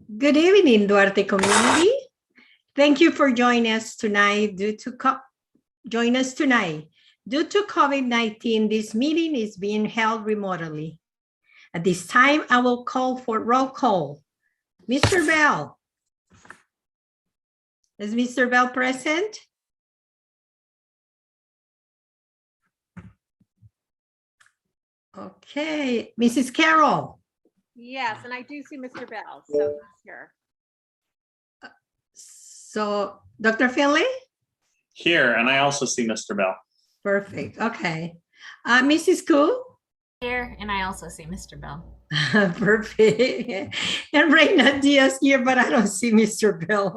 Good evening, Duarte community. Thank you for joining us tonight. Due to COVID-19, this meeting is being held remotely. At this time, I will call for roll call. Mr. Bell. Is Mr. Bell present? Okay, Mrs. Carroll. Yes, and I do see Mr. Bell, so he's here. So, Dr. Finley? Here, and I also see Mr. Bell. Perfect, okay. Mrs. Koo? Here, and I also see Mr. Bell. Perfect. And Reina Diaz here, but I don't see Mr. Bell.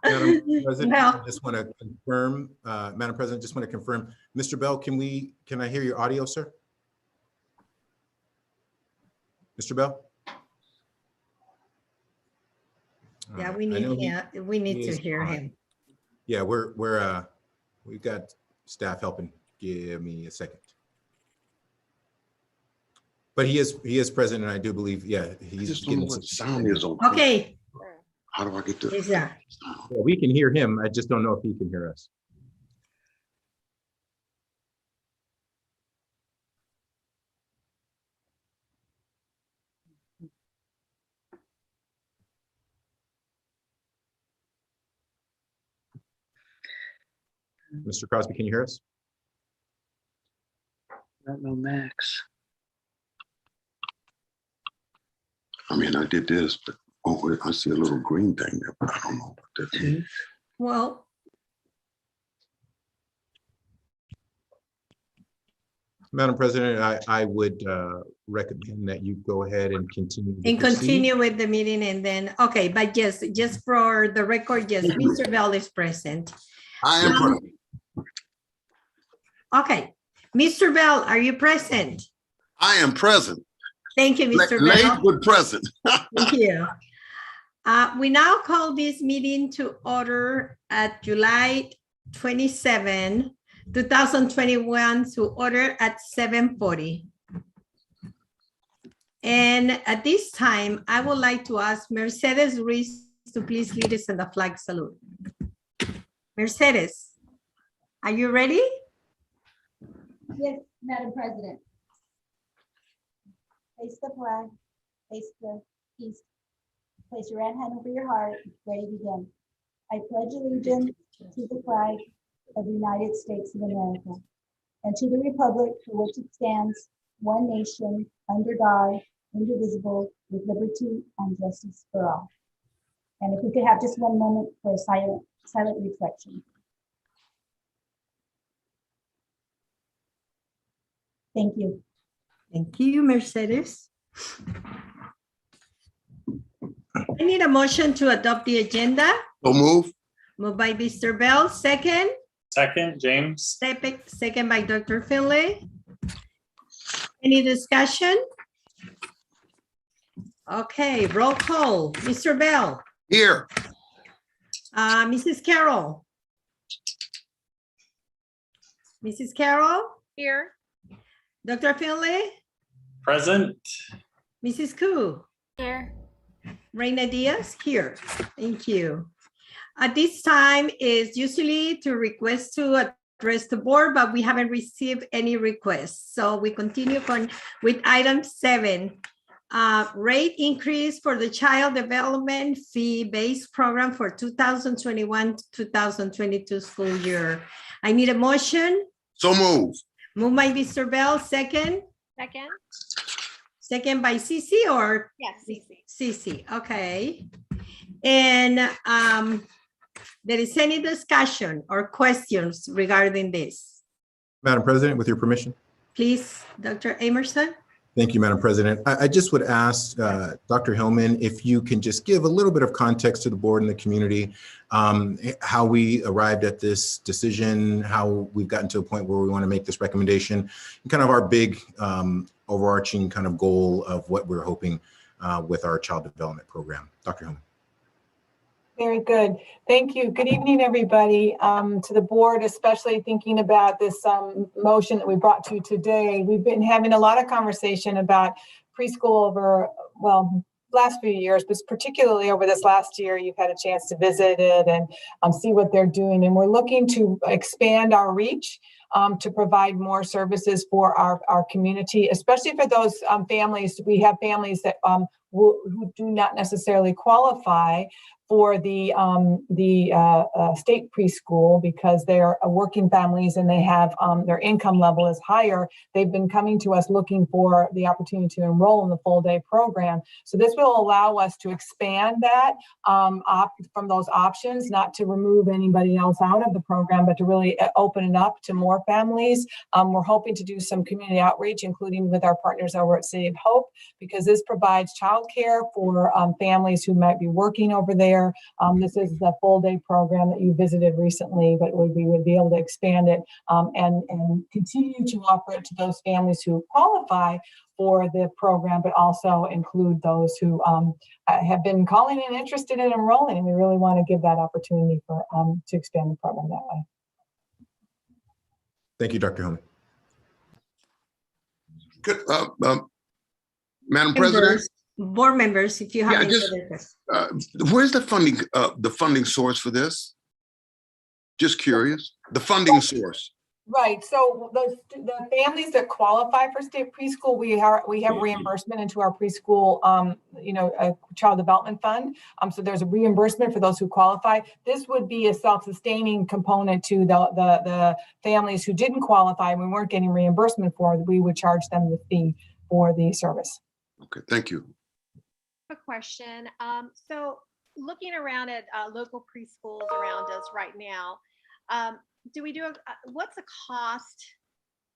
Madam President, Well, I just want to confirm, Madam President, just want to confirm, Mr. Bell, can I hear your audio, sir? Mr. Bell? yeah, we need to hear him. Yeah, we've got staff helping. Give me a second. But he is present, and I do believe, yeah, he's just don't know what sound is on. Okay. How do I get to? Is there? Yeah, we can hear him. I just don't know if he can hear us. Mr. Crosby, can you hear us? Not no Max. I mean, I did this, but oh, I see a little green thing there, but I don't know what that means. Well, Madam President, I would recommend that you go ahead and continue. and continue with the meeting and then, okay, but yes, just for the record, yes, Mr. Bell is present. I am present. Okay, Mr. Bell, are you present? I am present. Thank you, Mr. Late Bell. but present. Thank you. We now call this meeting to order at July 27, 2021 to order at 7:40. And at this time, I would like to ask Mercedes Ruiz to please lead us in the flag salute. Mercedes, are you ready? Yes, Madam President. Face the flag, face the east. Place your right hand over your heart, ready to begin. I pledge allegiance to the flag of the United States of America and to the republic for which it stands, one nation, under God, indivisible, with liberty and justice for all. And if we could have just one moment for a silent reflection. Thank you. Thank you, Mercedes. I need a motion to adopt the agenda. So move. Moved by Mr. Bell, second. Second, James. Second by Dr. Finley. Any discussion? Okay, roll call. Mr. Bell. Here. Mrs. Carroll. Mrs. Carroll. Here. Dr. Finley. Present. Mrs. Koo. Here. Reina Diaz, here. Thank you. At this time is usually to request to address the board, but we haven't received any requests. So we continue with item 7, rate increase for the child development fee-based program for 2021-2022 school year. I need a motion. So move. Moved by Mr. Bell, second. Second. Second by Cici or? Yes, Cece. Cici, okay. And there is any discussion or questions regarding this? Madam President, with your permission. Please, Dr. Emerson. Thank you, Madam President. I just would ask Dr. Hillman if you can just give a little bit of context to the board and the community, how we arrived at this decision, how we've gotten to a point where we want to make this recommendation, and kind of our big overarching kind of goal of what we're hoping with our child development program. Dr. Hillman. Very good. Thank you. Good evening, everybody. To the board, especially thinking about this motion that we brought to you today. We've been having a lot of conversation about preschool over, well, last few years, but particularly over this last year, you've had a chance to visit it and see what they're doing. And we're looking to expand our reach to provide more services for our community, especially for those families. We have families that who do not necessarily qualify for the state preschool because they are working families and they have their income level is higher. They've been coming to us looking for the opportunity to enroll in the full day program. So this will allow us to expand that from those options, not to remove anybody else out of the program, but to really open it up to more families. We're hoping to do some community outreach, including with our partners over at City of Hope, because this provides childcare for families who might be working over there. This is the full day program that you visited recently, but we would be able to expand it and continue to offer it to those families who qualify for the program, but also include those who have been calling and interested in enrolling. And we really want to give that opportunity for to expand the program that way. Thank you, Dr. Hillman. Good. Madam President? Board members, if you have Yeah, any just, other questions. where's the funding source for this? Just curious. The funding source. Right. So the families that qualify for state preschool, we have reimbursement into our preschool, child development fund. So there's a reimbursement for those who qualify. This would be a self-sustaining component to the families who didn't qualify and we weren't getting reimbursement for. We would charge them the fee for the service. Okay, thank you. A question. So looking around at local preschools around us right now, what's the cost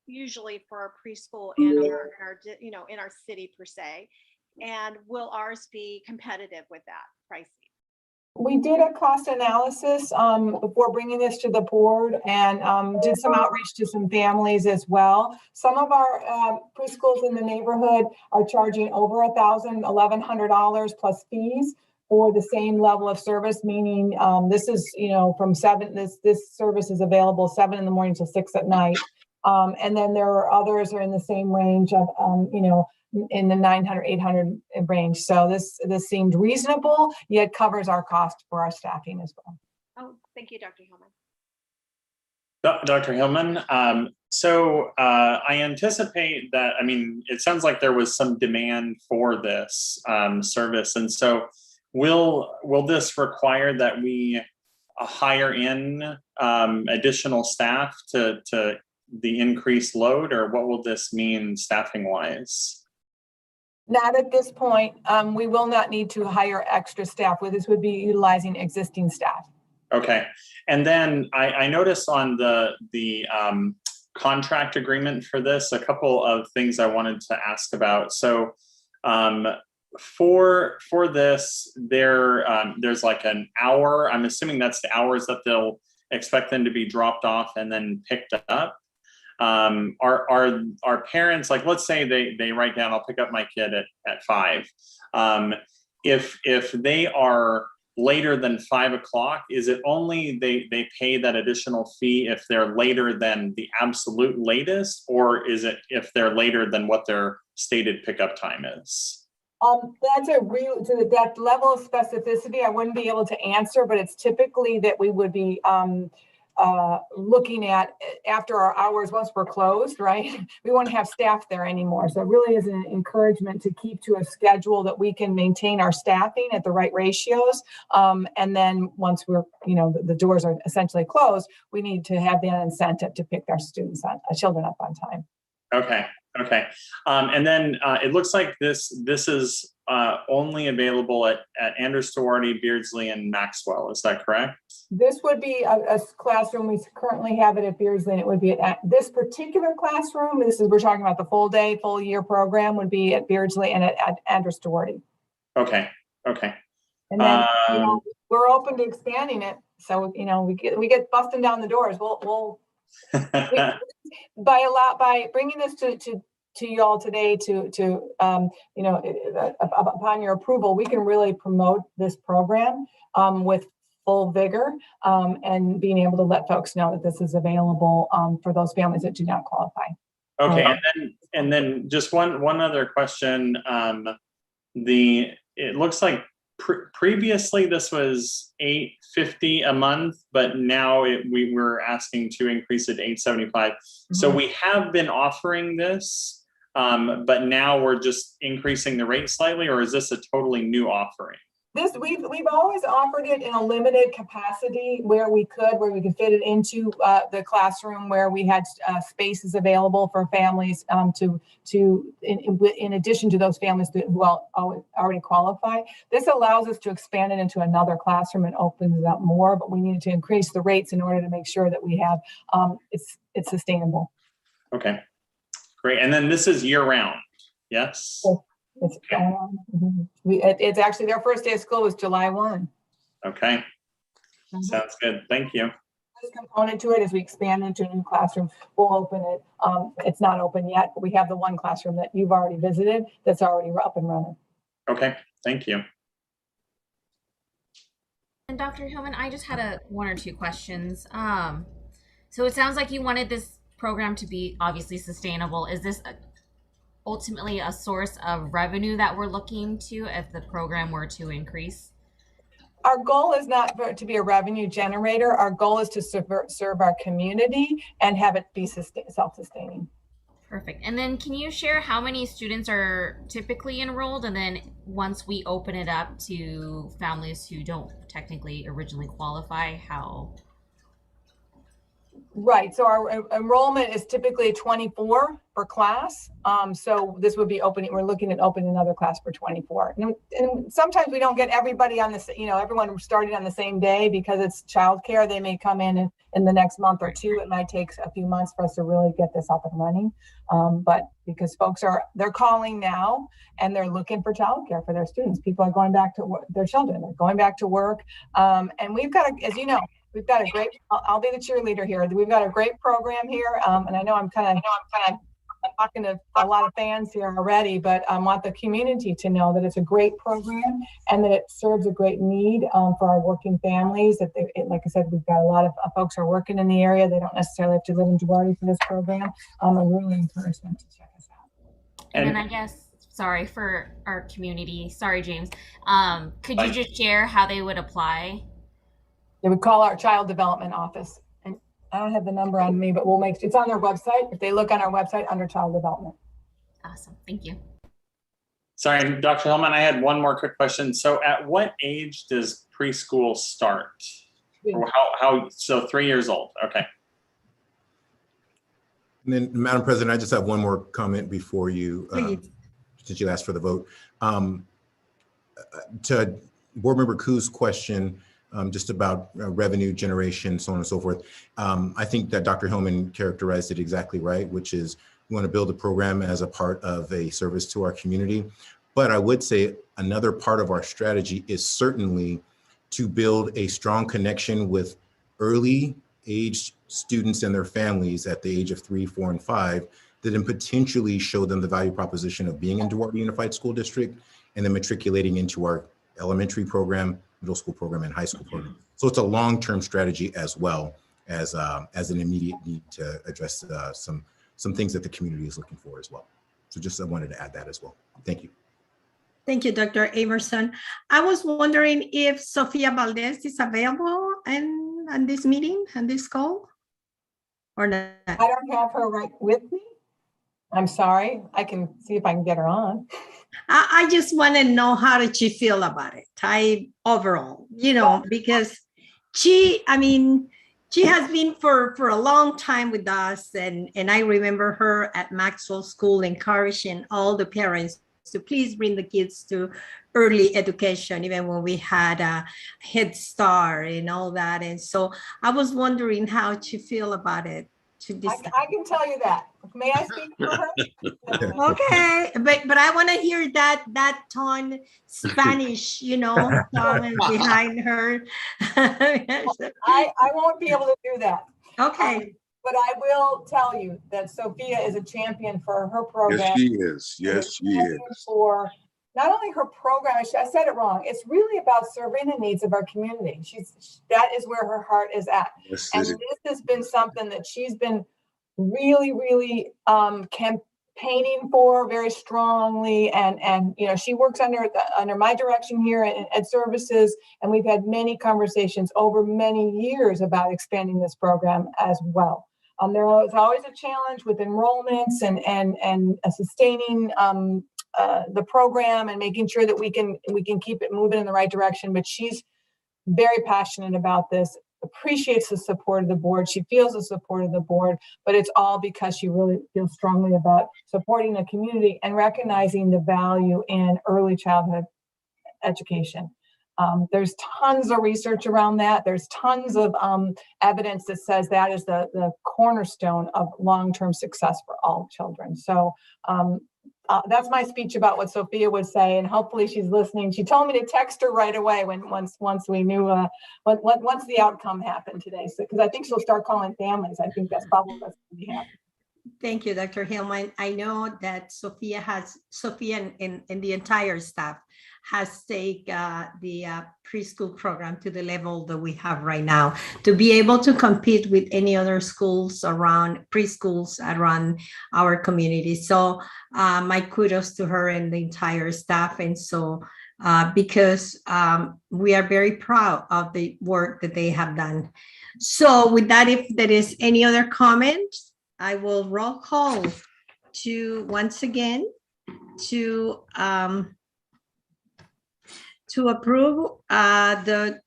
usually for a preschool in our city per se? And will ours be competitive with that pricing? We did a cost analysis before bringing this to the board and did some outreach to some families as well. Some of our preschools in the neighborhood are charging over $1,000, $1,100 plus fees for the same level of service, meaning this is, from 7, this service is available 7 in the morning till 6 at night. And then there are others are in the same range of, in the 900, 800 range. So this seemed reasonable, yet covers our cost for our staffing as well. Oh, thank you, Dr. Hillman. Dr. Hillman, so I anticipate that, it sounds like there was some demand for this service. And so will this require that we hire in additional staff to the increased load, or what will this mean staffing wise? Not at this point. We will not need to hire extra staff. This would be utilizing existing staff. Okay. And then I noticed on the contract agreement for this, a couple of things I wanted to ask about. So for this, there's like an hour, I'm assuming that's the hours that they'll expect them to be dropped off and then picked up. Our parents, like, let's say they write down, I'll pick up my kid at 5. If they are later than 5 o'clock, is it only they pay that additional fee if they're later than the absolute latest, or is it if they're later than what their stated pickup time is? That's to that level of specificity, I wouldn't be able to answer, but it's typically that we would be looking at after our hours once we're closed, right? We won't have staff there anymore. So it really is an encouragement to keep to a schedule that we can maintain our staffing at the right ratios. And then once we're, the doors are essentially closed, we need to have the incentive to pick our children up on time. Okay. And then it looks like this is only available at Andrews Sorority, Beardsley, and Maxwell. Is that correct? This would be a classroom. We currently have it at Beardsley, and it would be at this particular classroom. We're talking about the full day, full year program would be at Beardsley and at Andrews Sorority. Okay. And then we're open to expanding it. So we get busting down the doors. We'll by bringing this to you all today upon your approval, we can really promote this program with full vigor and being able to let folks know that this is available for those families that do not qualify. Okay, and then just one other question. The it looks like previously this was $850 a month, but now we were asking to increase it to $875. So we have been offering this, but now we're just increasing the rate slightly, or is this a totally new offering? We've always offered it in a limited capacity where we could fit it into the classroom, where we had spaces available for families in addition to those families who already qualify. This allows us to expand it into another classroom and opens it up more, but we needed to increase the rates in order to make sure that we have it's sustainable. Okay, great. And then this is year round, yes? It's going on. It's actually their first day of school was July 1. Okay, sounds good. Thank you. This component to it is we expand into a new classroom. We'll open it. It's not open yet, but we have the one classroom that you've already visited that's already up and running. Okay, thank you. And Dr. Hillman, I just had one or two questions. So it sounds like you wanted this program to be obviously sustainable. Is this ultimately a source of revenue that we're looking to if the program were to increase? Our goal is not to be a revenue generator. Our goal is to serve our community and have it be self-sustaining. Perfect. And then can you share how many students are typically enrolled? And then once we open it up to families who don't technically originally qualify, how? Right. So our enrollment is typically 24 per class. So this would be opening. We're looking at opening another class for 24. And sometimes we don't get everybody on this, everyone started on the same day because it's childcare. They may come in the next month or two. It might take a few months for us to really get this up and running. But because they're calling now and they're looking for childcare for their students. People are going back to work, their children are going back to work. And we've got, as you know, we've got a great, I'll be the cheerleader here. We've got a great program here. And I know I'm kind of talking to a lot of fans here already, but I want the community to know that it's a great program and that it serves a great need for our working families. Like I said, we've got a lot of folks who are working in the area. They don't necessarily have to live in Duarte for this program. I really encourage them to check us out. And then I guess, sorry for our community. Sorry, James. Could you just share how they would apply? They would call our child development office. And I don't have the number on me, but it's on their website. If they look on our website under child development. Awesome. Thank you. Sorry, Dr. Hillman, I had one more quick question. So at what age does preschool start? Or so 3 years old. Okay. And then, Madam President, I just have one more comment before you, since you asked for the vote. To Board Member Ku's question, just about revenue generation, so on and so forth. I think that Dr. Hillman characterized it exactly right, which is we want to build a program as a part of a service to our community. But I would say another part of our strategy is certainly to build a strong connection with early age students and their families at the age of 3, 4, and 5, that then potentially show them the value proposition of being in Duarte Unified School District and then matriculating into our elementary program, middle school program, and high school program. So it's a long-term strategy as well as an immediate need to address some things that the community is looking for as well. So just I wanted to add that as well. Thank you. Thank you, Dr. Amerson. I was wondering if Sofia Valdez is available on this meeting, on this call, or not? I don't have her right with me. I'm sorry. I can see if I can get her on. I just want to know how did she feel about it? Overall, because she has been for a long time with us, and I remember her at Maxwell School encouraging all the parents to please bring the kids to early education, even when we had a Head Start and all that. And so I was wondering how she feel about it. I can tell you that. May I speak for her? Okay, but I want to hear that tone Spanish, comment behind her. I won't be able to do that. Okay. But I will tell you that Sophia is a champion for her program. Yes, she is. Yes, she is. For not only her program, I said it wrong. It's really about serving the needs of our community. That is where her heart is at. Yes, and this has been something that she's been really, really campaigning for very strongly, and you know, she works under my direction here at Services, and we've had many conversations over many years about expanding this program as well. There is always a challenge with enrollments and sustaining the program and making sure that we can keep it moving in the right direction. But she's very passionate about this, appreciates the support of the board. She feels the support of the board, but it's all because she really feels strongly about supporting the community and recognizing the value in early childhood education. There's tons of research around that. There's tons of evidence that says that is the cornerstone of long-term success for all children. So that's my speech about what Sophia would say, and hopefully she's listening. She told me to text her right away once we knew once the outcome happened today. So because I think she'll start calling families. I think that's probably what's going to happen. Thank you, Dr. Hillman. I know that Sophia and the entire staff has taken the preschool program to the level that we have right now, to be able to compete with any other schools around, preschools around our community. So my kudos to her and the entire staff. And so because we are very proud of the work that they have done. So with that, if there is any other comments, I will roll call to once again to approve the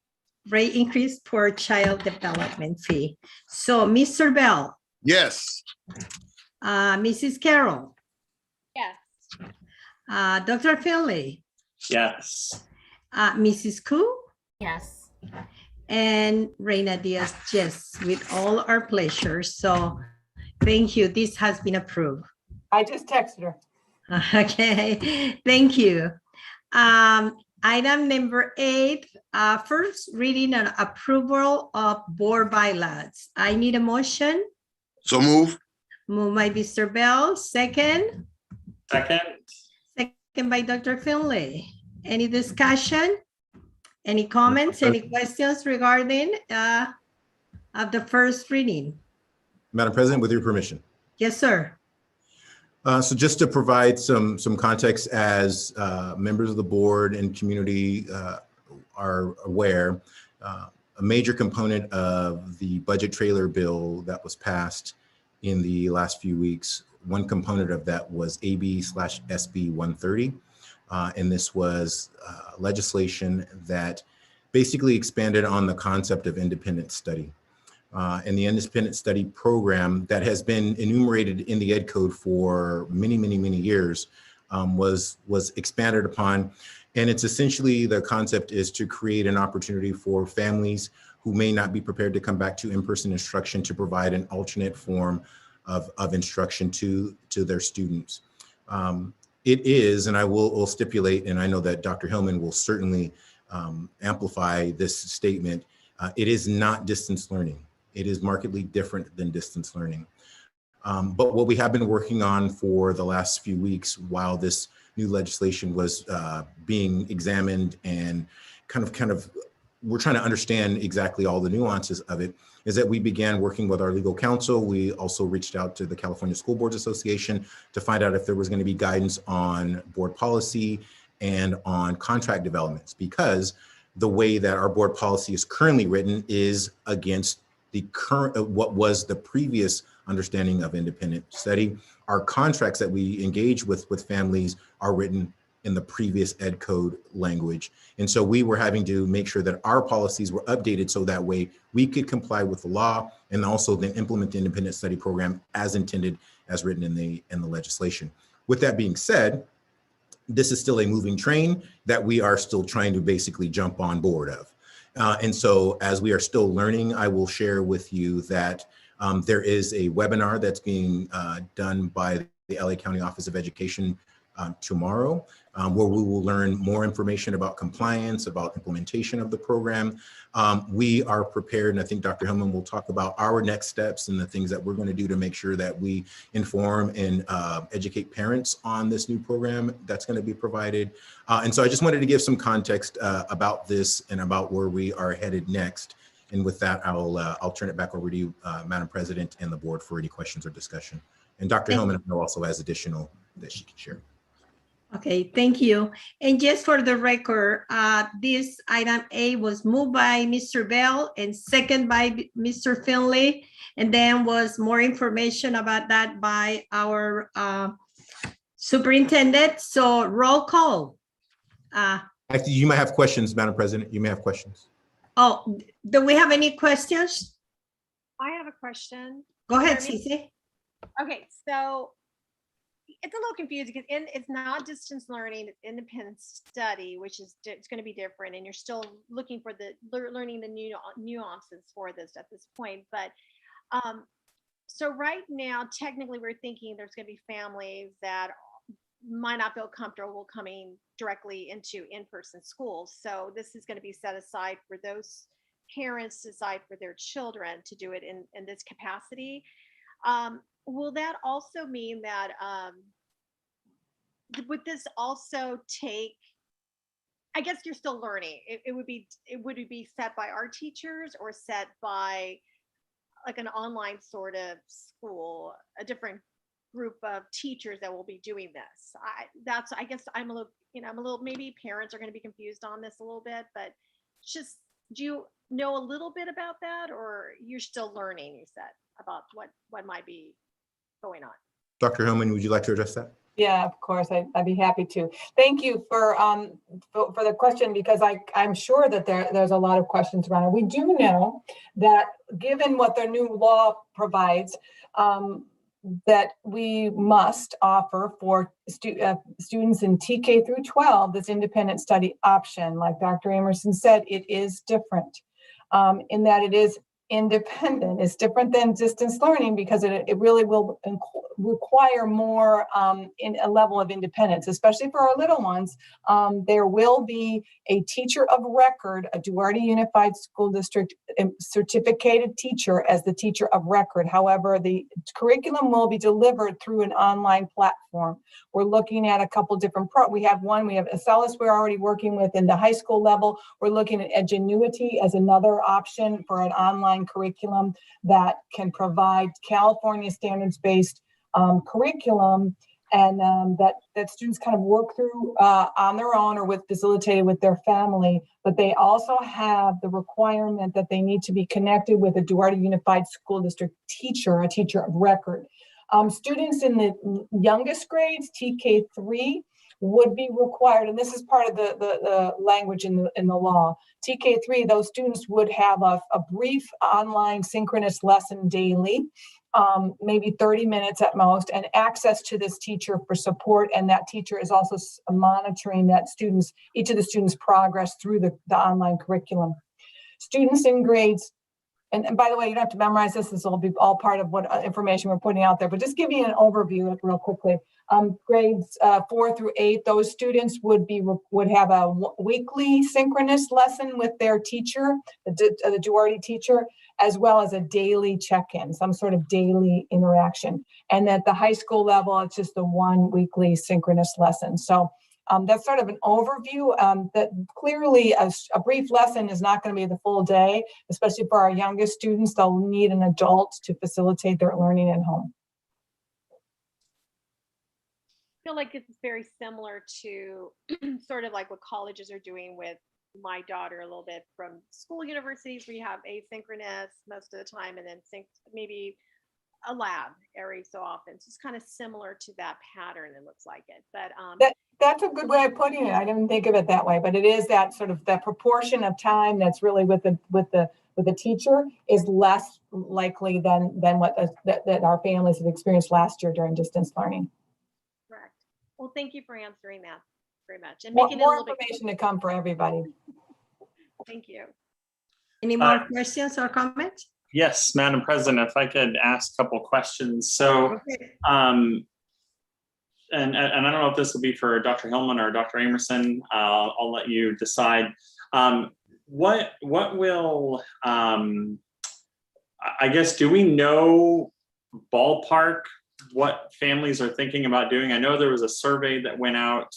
rate increase for child development fee. So Mr. Bell. Yes. Mrs. Carroll. Yes. Dr. Finley. Yes. Mrs. Koo. Yes. And Reina Diaz, yes, with all our pleasure. So thank you. This has been approved. I just texted her. Okay, thank you. Item number 8, first reading and approval of board bylaws. I need a motion. So move. Moved by Mr. Bell, second. Second. Second by Dr. Finley. Any discussion? Any comments, any questions regarding of the first reading? Madam President, with your permission. Yes, sir. So just to provide some context, as members of the board and community are aware, a major component of the budget trailer bill that was passed in the last few weeks, one component of that was AB/SB 130. And this was legislation that basically expanded on the concept of independent study. And the independent study program that has been enumerated in the Ed Code for many years was expanded upon. And it's essentially, the concept is to create an opportunity for families who may not be prepared to come back to in-person instruction to provide an alternate form of instruction to their students. It is, and I will stipulate, and I know that Dr. Hillman will certainly amplify this statement, it is not distance learning. It is markedly different than distance learning. But what we have been working on for the last few weeks while this new legislation was being examined and kind of we're trying to understand exactly all the nuances of it, is that we began working with our legal counsel. We also reached out to the California School Boards Association to find out if there was going to be guidance on board policy and on contract developments, because the way that our board policy is currently written is against the current, what was the previous understanding of independent study. Our contracts that we engage with families are written in the previous Ed Code language. And so we were having to make sure that our policies were updated so that way we could comply with the law and also then implement the independent study program as intended, as written in the legislation. With that being said, this is still a moving train that we are still trying to basically jump on board of. And so as we are still learning, I will share with you that there is a webinar that's being done by the LA County Office of Education tomorrow, where we will learn more information about compliance, about implementation of the program. We are prepared, and I think Dr. Hillman will talk about our next steps and the things that we're going to do to make sure that we inform and educate parents on this new program that's going to be provided. And so I just wanted to give some context about this and about where we are headed next. And with that, I'll turn it back over to you, Madam President, and the board for any questions or discussion. And Dr. Hillman I know also has additional that she can share. Okay, thank you. And just for the record, this item A was moved by Mr. Bell and second by Mr. Finley. And then was more information about that by our superintendent. So roll call. Actually, you might have questions, Madam President. You may have questions. Oh, do we have any questions? I have a question. Go ahead, Jeremy? Cece. Okay, so it's a little confusing because it's not distance learning, it's independent study, which is it's going to be different, and you're still looking for the learning the nuances for this at this point. But so right now, technically, we're thinking there's going to be families that might not feel comfortable coming directly into in-person schools. So this is going to be set aside for those parents to decide for their children to do it in this capacity. Will that also mean that, would this also take, I guess you're still learning. Would it be set by our teachers or set by like an online sort of school, a different group of teachers that will be doing this? I guess I'm a little, maybe parents are going to be confused on this a little bit, but just, do you know a little bit about that, or you're still learning, you said, about what might be going on? Dr. Hillman, would you like to address that? Yeah, of course, I'd be happy to. Thank you for the question, because I'm sure that there's a lot of questions around it. We do know that given what the new law provides, that we must offer for students in TK through 12 this independent study option. Like Dr. Amerson said, it is different in that it is independent. It's different than distance learning because it really will require more in a level of independence, especially for our little ones. There will be a teacher of record, a Duarte Unified School District certificated teacher as the teacher of record. However, the curriculum will be delivered through an online platform. We're looking at a couple different we have Acellus we're already working with in the high school level. We're looking at Edgenuity as another option for an online curriculum that can provide California standards-based curriculum, and that students kind of work through on their own or facilitated with their family. But they also have the requirement that they need to be connected with a Duarte Unified School District teacher, a teacher of record. Students in the youngest grades, TK3, would be required, and this is part of the language in the law. TK3, those students would have a brief online synchronous lesson daily, maybe 30 minutes at most, and access to this teacher for support. And that teacher is also monitoring each of the students' progress through the online curriculum. Students in grades, and by the way, you don't have to memorize this. This will be all part of what information we're putting out there, but just give you an overview real quickly. Grades 4 through 8, those students would have a weekly synchronous lesson with their teacher, the Duarte teacher, as well as a daily check-in, some sort of daily interaction. And at the high school level, it's just the one weekly synchronous lesson. So that's sort of an overview. That clearly a brief lesson is not going to be the full day, especially for our youngest students. They'll need an adult to facilitate their learning at home. I feel like it's very similar to sort of like what colleges are doing with my daughter a little bit, from school universities where you have asynchronous most of the time, and then maybe a lab every so often. So it's kind of similar to that pattern, it looks like it. But that's a good way of putting it. I didn't think of it that way, but it is that sort of that proportion of time that's really with the teacher is less likely than what that our families have experienced last year during distance learning. Correct. Well, thank you for answering that very much and More making it a little bit. information to come for everybody. Thank you. Any more questions or comments? Yes, Madam President, if I could ask a couple questions. So, and I don't know if this will be for Dr. Hillman or Dr. Amerson. I'll let you decide. What will, I guess, do we know ballpark what families are thinking about doing? I know there was a survey that went out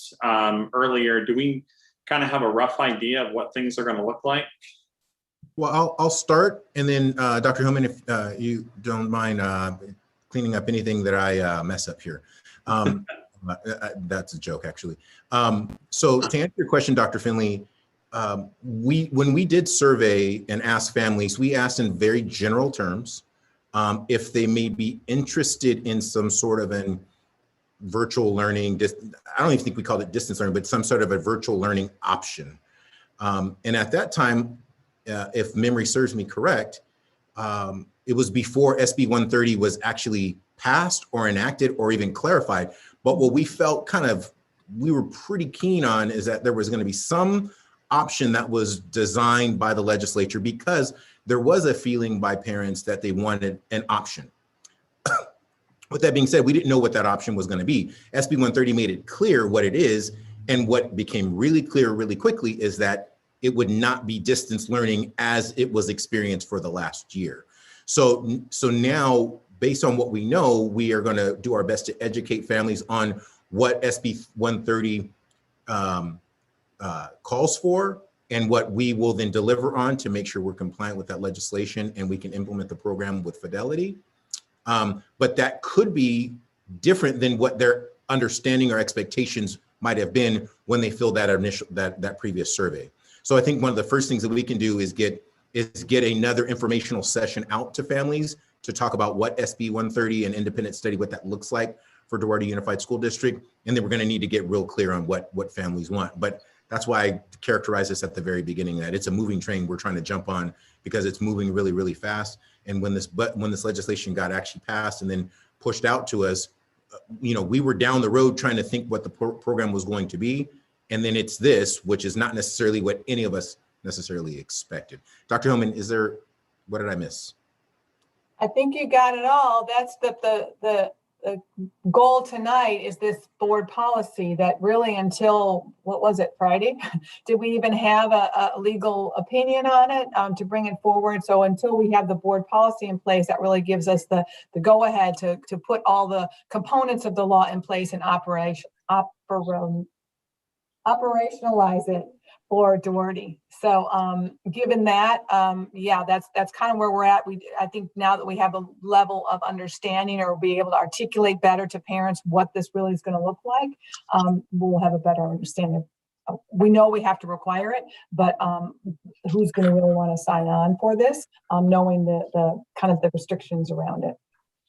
earlier. Do we kind of have a rough idea of what things are going to look like? Well, I'll start, and then Dr. Hillman, if you don't mind cleaning up anything that I mess up here. That's a joke, actually. So to answer your question, Dr. Finley, when we did survey and ask families, we asked in very general terms if they may be interested in some sort of an virtual learning. I don't even think we called it distance learning, but some sort of a virtual learning option. And at that time, if memory serves me correct, it was before SB 130 was actually passed or enacted or even clarified. But what we felt we were pretty keen on is that there was going to be some option that was designed by the legislature, because there was a feeling by parents that they wanted an option. With that being said, we didn't know what that option was going to be. SB 130 made it clear what it is, and what became really clear really quickly is that it would not be distance learning as it was experienced for the last year. So now, based on what we know, we are going to do our best to educate families on what SB 130 calls for, and what we will then deliver on to make sure we're compliant with that legislation and we can implement the program with fidelity. But that could be different than what their understanding or expectations might have been when they filled that previous survey. So I think one of the first things that we can do is get another informational session out to families to talk about what SB 130 and independent study, what that looks like for Duarte Unified School District. And then we're going to need to get real clear on what families want. But that's why I characterize this at the very beginning, that it's a moving train we're trying to jump on, because it's moving really, really fast. And when this legislation got actually passed and then pushed out to us, we were down the road trying to think what the program was going to be. And then it's this, which is not necessarily what any of us necessarily expected. Dr. Hillman, what did I miss? I think you got it all. That's the goal tonight, is this board policy that really, until, what was it, Friday? Did we even have a legal opinion on it to bring it forward? So until we have the board policy in place, that really gives us the go ahead to put all the components of the law in place and operationalize it for Duarte. So given that, yeah, that's kind of where we're at. I think now that we have a level of understanding, or be able to articulate better to parents what this really is going to look like, we'll have a better understanding. We know we have to require it, but who's going to really want to sign on for this, knowing the kind of the restrictions around it.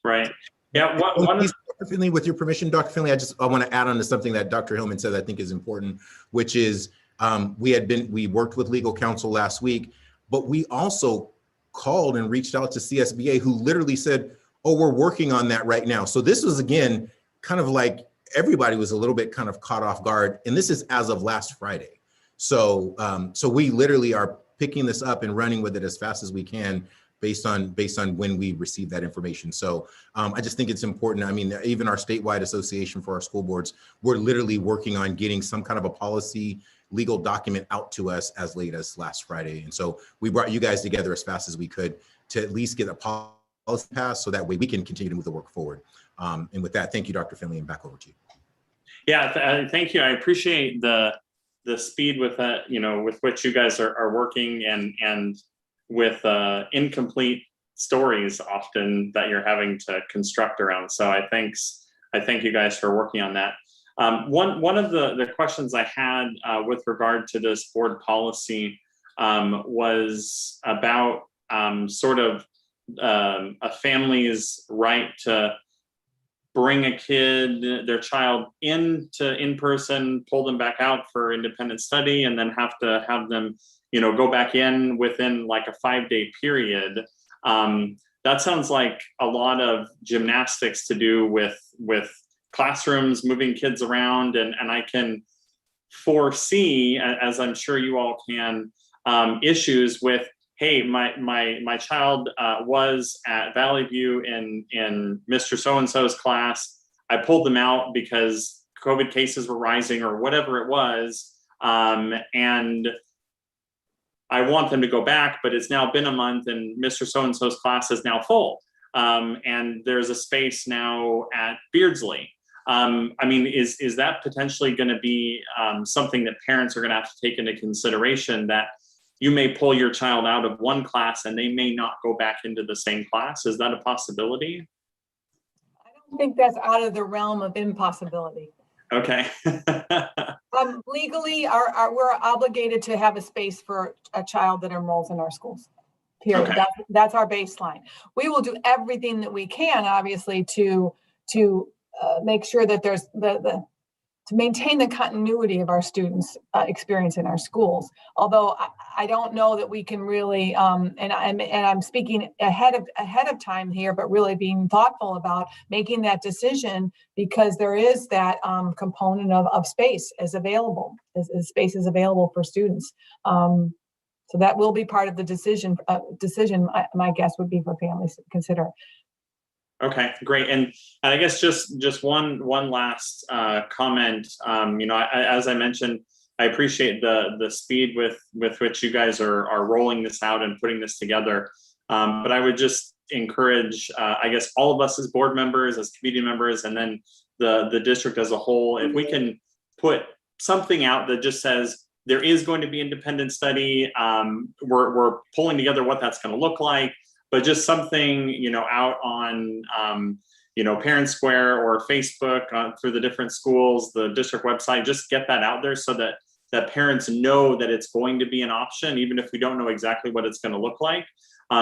Right. Yeah. Dr. Finley, with your permission, Dr. Finley, I want to add on to something that Dr. Hillman said I think is important, which is we worked with legal counsel last week, but we also called and reached out to CSBA, who literally said, oh, we're working on that right now. So this was, again, kind of like everybody was a little bit kind of caught off guard. And this is as of last Friday. So we literally are picking this up and running with it as fast as we can, based on when we receive that information. So I just think it's important. I mean, even our statewide association for our school boards, we're literally working on getting some kind of a policy legal document out to us as late as last Friday. And so we brought you guys together as fast as we could to at least get a policy passed, so that way we can continue to move the work forward. And with that, thank you, Dr. Finley, and back over to you. Yeah, thank you. I appreciate the speed with that, with which you guys are working, and with incomplete stories often that you're having to construct around. So I thank you guys for working on that. One of the questions I had with regard to this board policy was about sort of a family's right to bring their child into in-person, pull them back out for independent study, and then have to have them, go back in within like a 5-day period. That sounds like a lot of gymnastics to do with classrooms, moving kids around, and I can foresee, as I'm sure you all can, issues with, hey, my child was at Valley View in Mr. So-and-so's class. I pulled them out because COVID cases were rising or whatever it was, and I want them to go back, but it's now been a month and Mr. So-and-so's class is now full, and there's a space now at Beardsley. I mean, is that potentially going to be something that parents are going to have to take into consideration, that you may pull your child out of one class and they may not go back into the same class? Is that a possibility? think that's out of the realm of impossibility. Okay. Legally, we're obligated to have a space for a child that enrolls in our schools. Period. Okay. That's our baseline. We will do everything that we can, obviously, to make sure that there's to maintain the continuity of our students' experience in our schools. Although I don't know that we can really, and I'm speaking ahead of time here, but really being thoughtful about making that decision, because there is that component of space is available, as space is available for students. So that will be part of the decision. My guess would be for families to consider. Okay, great. And I guess just one last comment. As I mentioned, I appreciate the speed with which you guys are rolling this out and putting this together. But I would just encourage, I guess, all of us as board members, as committee members, and then the district as a whole, if we can put something out that just says there is going to be independent study. We're pulling together what that's going to look like. But just something, out on, Parent Square or Facebook through the different schools, the district website, just get that out there so that parents know that it's going to be an option, even if we don't know exactly what it's going to look like,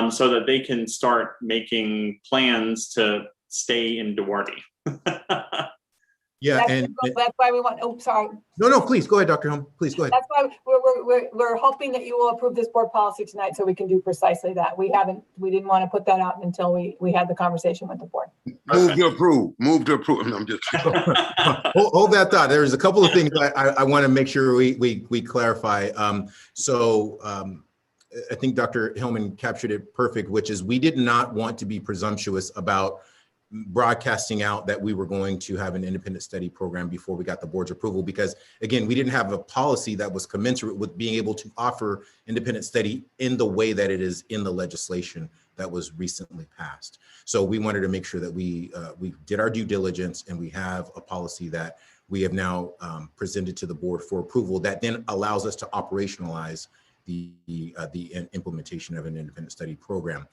so that they can start making plans to stay in Duarte. Yeah, that's why we want. Oh, sorry. No, please go ahead, Dr. Helm. Please go ahead. That's why we're hoping that you will approve this board policy tonight, so we can do precisely that. We didn't want to put that out until we had the conversation with the board. Move to approve. Move to approve. I'm just hold that thought. There's a couple of things I want to make sure we clarify. I think Dr. Hillman captured it perfect, which is we did not want to be presumptuous about broadcasting out that we were going to have an independent study program before we got the board's approval, because again, we didn't have a policy that was commensurate with being able to offer independent study in the way that it is in the legislation that was recently passed. So we wanted to make sure that we did our due diligence, and we have a policy that we have now presented to the board for approval that then allows us to operationalize the implementation of an independent study program.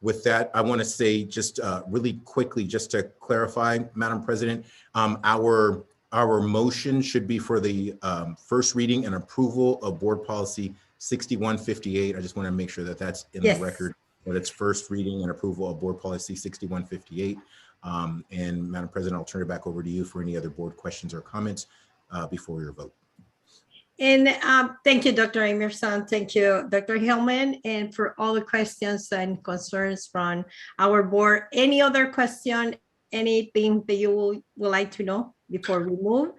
With that, I want to say just really quickly, just to clarify, Madam President, our motion should be for the first reading and approval of Board Policy 6158. I just want to make sure that that's in the record, that it's first reading and approval of Board Policy 6158. And Madam President, I'll turn it back over to you for any other board questions or comments before your vote. And thank you, Dr. Emerson. Thank you, Dr. Hillman, and for all the questions and concerns from our board. Any other question, anything that you would like to know before we move?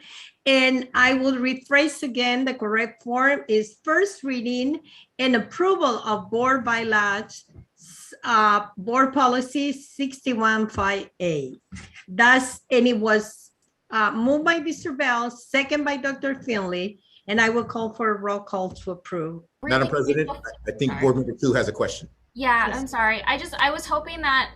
And I will rephrase again, the correct form is first reading and approval of board bylaws, Board Policy 6158. And it was moved by Mr. Bell, second by Dr. Finley. And I will call for a roll call to approve. Madam President, I think Board Member 2 has a question. Yeah, I'm sorry. I was hoping that,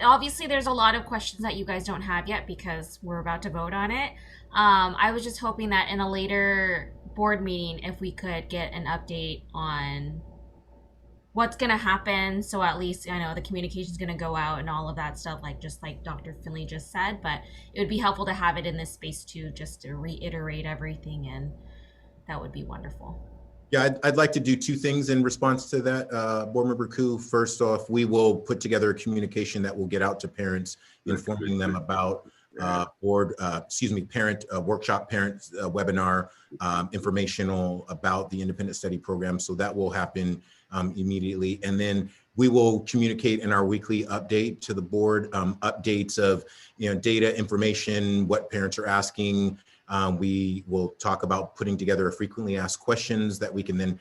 obviously there's a lot of questions that you guys don't have yet because we're about to vote on it. I was just hoping that in a later board meeting, if we could get an update on what's going to happen. So at least I know the communication is going to go out and all of that stuff, just like Dr. Finley just said, but it would be helpful to have it in this space too, just to reiterate everything, and that would be wonderful. Yeah, I'd like to do two things in response to that. Board Member Koo, first off, we will put together a communication that will get out to parents, informing them about parent workshop, parent webinar, informational about the independent study program. So that will happen immediately. And then we will communicate in our weekly update to the board, updates of data, information, what parents are asking. We will talk about putting together a frequently asked questions that we can then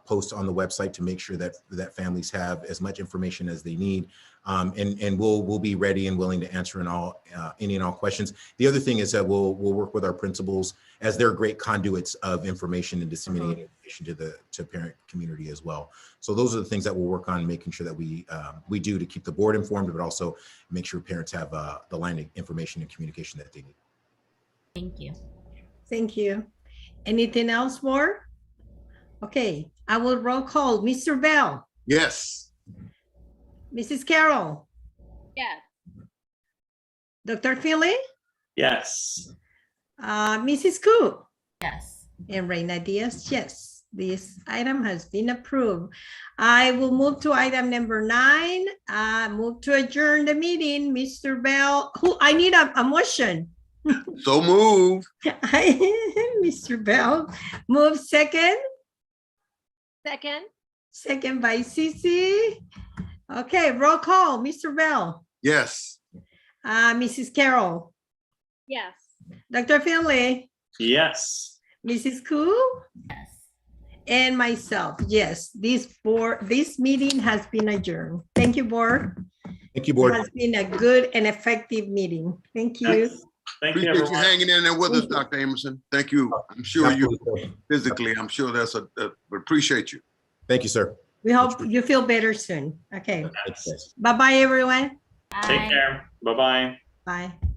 post on the website to make sure that families have as much information as they need. And we'll be ready and willing to answer any and all questions. The other thing is that we'll work with our principals, as they're great conduits of information and disseminating information to parent community as well. So those are the things that we'll work on, making sure that we do to keep the board informed, but also make sure parents have the line of information and communication that they need. Thank you. Thank you. Anything else more? Okay, I will roll call. Mr. Bell. yes. Mrs. Carroll. Yes. Dr. Finley, Yes. Mrs. Koo, Yes. and Reina Diaz, yes. This item has been approved. I will move to item number 9. Move to adjourn the meeting. Mr. Bell, I need a motion. So move. Mr. Bell, move second. Second, By Cici. Okay, roll call. Mr. Bell, Yes. Mrs. Carroll, yes. Dr. Finley, Yes. Mrs. Koo, Yes. and myself. Yes, this meeting has been adjourned. Thank you, board. Thank you, It board. has been a good and effective meeting. Thank you. Yes. Thank you, Appreciate you everyone. hanging in there with us, Dr. Amerson. Thank you. I'm sure you Absolutely. physically, I'm sure that's but appreciate you. Thank you, sir. We hope you feel better soon. Okay. Thank you, guys. Bye-bye, everyone. Take Bye. care. Bye-bye. Bye.